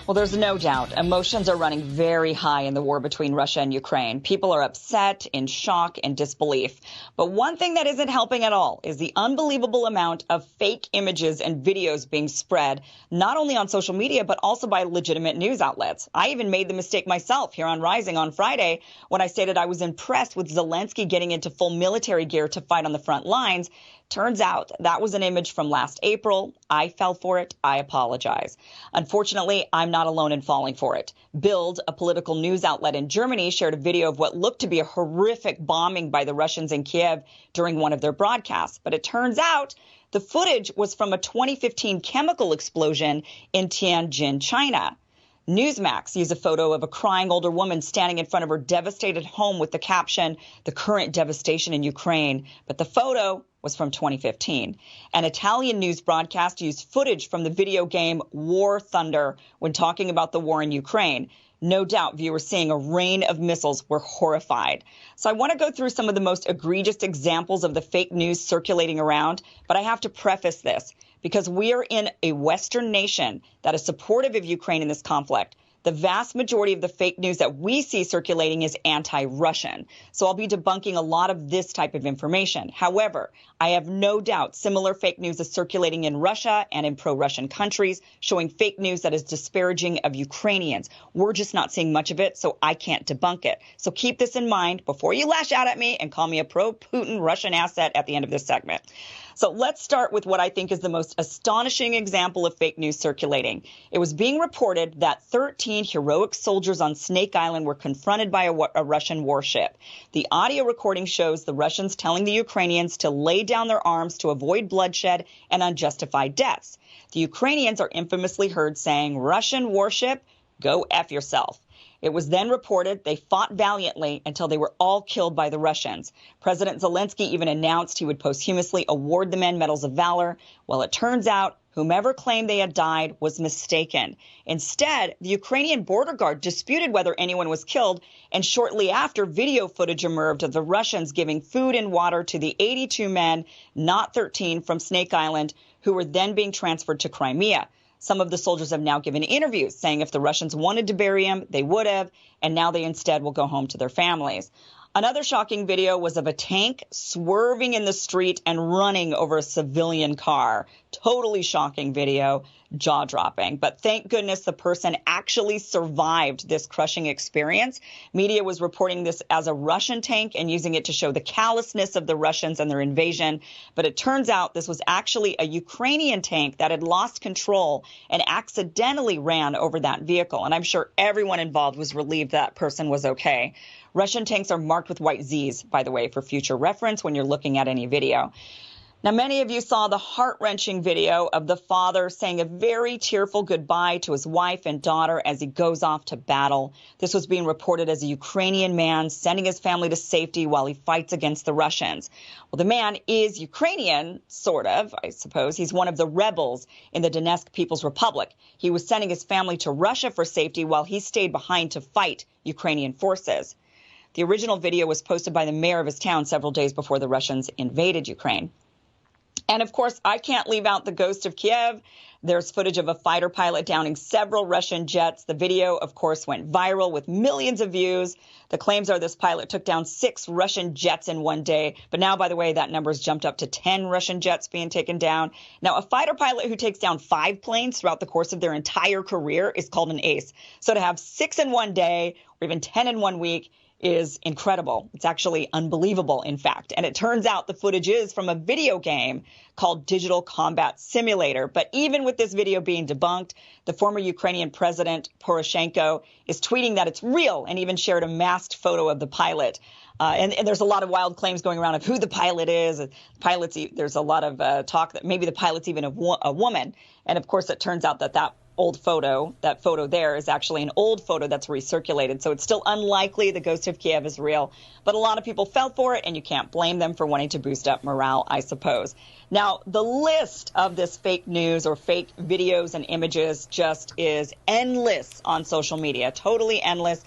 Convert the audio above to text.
Well, there's no doubt emotions are running very high in the war between Russia and Ukraine. People are upset, in shock, and disbelief. But one thing that isn't helping at all is the unbelievable amount of fake images and videos being spread, not only on social media, but also by legitimate news outlets. I even made the mistake myself here on Rising on Friday when I stated I was impressed with Zelensky getting into full military gear to fight on the front lines. Turns out that was an image from last April. I fell for it. I apologize. Unfortunately, I'm not alone in falling for it. Bild, a political news outlet in Germany, shared a video of what looked to be a horrific bombing by the Russians in Kiev during one of their broadcasts. But it turns out the footage was from a 2015 chemical explosion in Tianjin, China. Newsmax used a photo of a crying older woman standing in front of her devastated home with the caption, "The current devastation in Ukraine." But the photo was from 2015. An Italian news broadcast used footage from the video game War Thunder when talking about the war in Ukraine. No doubt viewers seeing a rain of missiles were horrified. So I want to go through some of the most egregious examples of the fake news circulating around, but I have to preface this because we are in a Western nation that is supportive of Ukraine in this conflict. The vast majority of the fake news that we see circulating is anti-Russian. So I'll be debunking a lot of this type of information. However, I have no doubt similar fake news is circulating in Russia and in pro-Russian countries, showing fake news that is disparaging of Ukrainians. We're just not seeing much of it, so I can't debunk it. So keep this in mind before you lash out at me and call me a pro-Putin Russian asset at the end of this segment. So let's start with what I think is the most astonishing example of fake news circulating. It was being reported that 13 heroic soldiers on Snake Island were confronted by a Russian warship. The audio recording shows the Russians telling the Ukrainians to lay down their arms to avoid bloodshed and unjustified deaths. The Ukrainians are infamously heard saying, "Russian warship, go F yourself." It was then reported they fought valiantly until they were all killed by the Russians. President Zelensky even announced he would posthumously award the men medals of valor. Well, it turns out whomever claimed they had died was mistaken. Instead, the Ukrainian border guard disputed whether anyone was killed, and shortly after, video footage emerged of the Russians giving food and water to the 82 men, not 13, from Snake Island, who were then being transferred to Crimea. Some of the soldiers have now given interviews saying if the Russians wanted to bury him, they would have, and now they instead will go home to their families. Another shocking video was of a tank swerving in the street and running over a civilian car. Totally shocking video, jaw-dropping. But thank goodness the person actually survived this crushing experience. Media was reporting this as a Russian tank and using it to show the callousness of the Russians and their invasion. But it turns out this was actually a Ukrainian tank that had lost control and accidentally ran over that vehicle. And I'm sure everyone involved was relieved that person was okay. Russian tanks are marked with white Zs, by the way, for future reference when you're looking at any video. Now, many of you saw the heart-wrenching video of the father saying a very tearful goodbye to his wife and daughter as he goes off to battle. This was being reported as a Ukrainian man sending his family to safety while he fights against the Russians. Well, the man is Ukrainian, sort of, I suppose. He's one of the rebels in the Donetsk People's Republic. He was sending his family to Russia for safety while he stayed behind to fight Ukrainian forces. The original video was posted by the mayor of his town several days before the Russians invaded Ukraine. And of course, I can't leave out the ghost of Kiev. There's footage of a fighter pilot downing several Russian jets. The video, of course, went viral with millions of views. The claims are this pilot took down 6 Russian jets in one day. But now, by the way, that number's jumped up to 10 Russian jets being taken down. Now, a fighter pilot who takes down 5 planes throughout the course of their entire career is called an ace. So to have 6 in one day or even 10 in one week is incredible. It's actually unbelievable, in fact. And it turns out the footage is from a video game called Digital Combat Simulator. But even with this video being debunked, the former Ukrainian president, Poroshenko, is tweeting that it's real and even shared a masked photo of the pilot. And there's a lot of wild claims going around of who the pilot is. There's a lot of talk that maybe the pilot's even a woman. And of course, it turns out that that photo there is actually an old photo that's recirculated. So it's still unlikely the ghost of Kiev is real. But a lot of people fell for it, and you can't blame them for wanting to boost up morale, I suppose. Now, the list of this fake news or fake videos and images just is endless on social media, totally endless.